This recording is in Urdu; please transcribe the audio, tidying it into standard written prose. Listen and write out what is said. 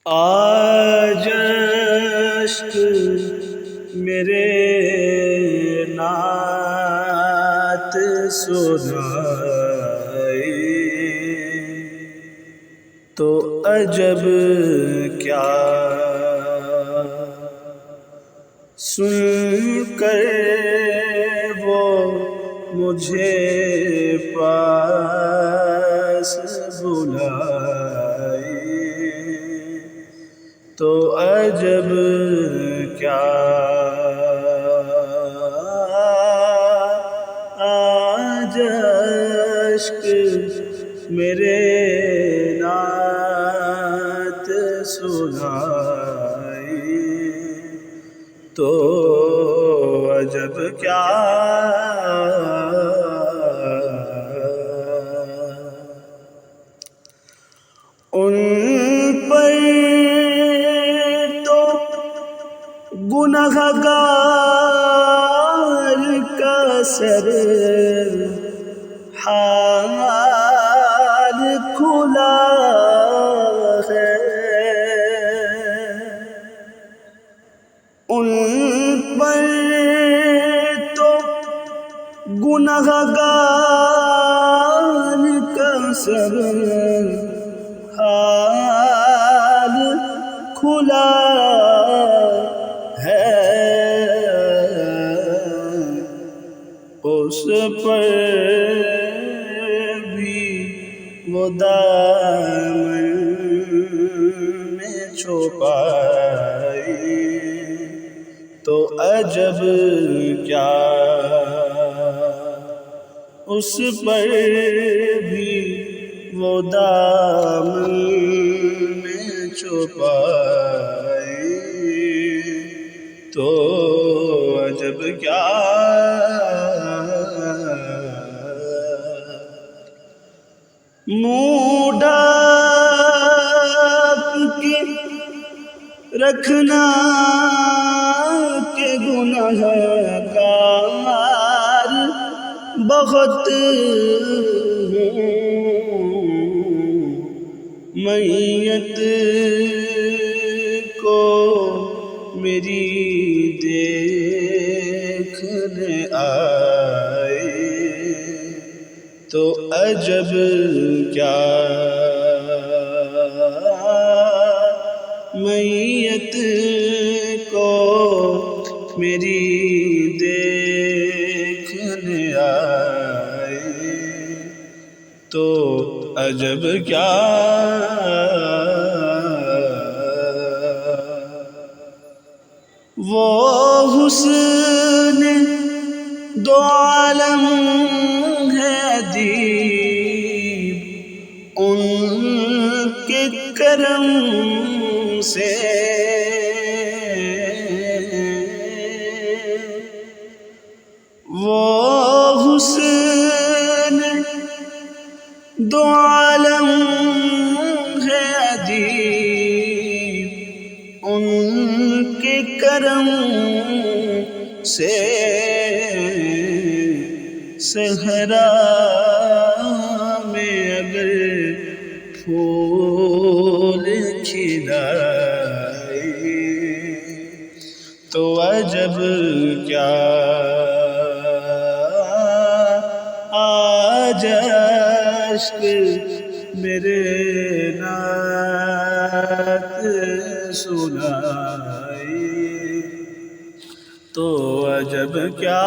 آج اشک میرے نعت سنائے تو عجب کیا سن کر وہ مجھے پاس بلائے تو عجب کیا آج اشک میرے نعت سنائے تو عجب کیا ان پر تو گنہگار کا سر حال کھلا ہے ان پر تو گنہگار کا سر حال کھلا ہے اس پر بھی وہ دامن میں چھپائے تو عجب کیا اس پر بھی وہ دامن میں چھپائے تو عجب کیا منہ ڈھانپ کے رکھنا کہ گنہگار بہت میت کو میری دیکھنے آئے تو عجب کیا میت کو میری دیکھنے آئے تو عجب کیا وہ حسن دو عالم ہے دیب ان کے کرم سے وہ حسن دو عالم ہے ادیب ان کے کرم سے صحرا میں اگر پھول کھلائے تو عجب کیا آج اشک میرے نعت سنائے تو عجب کیا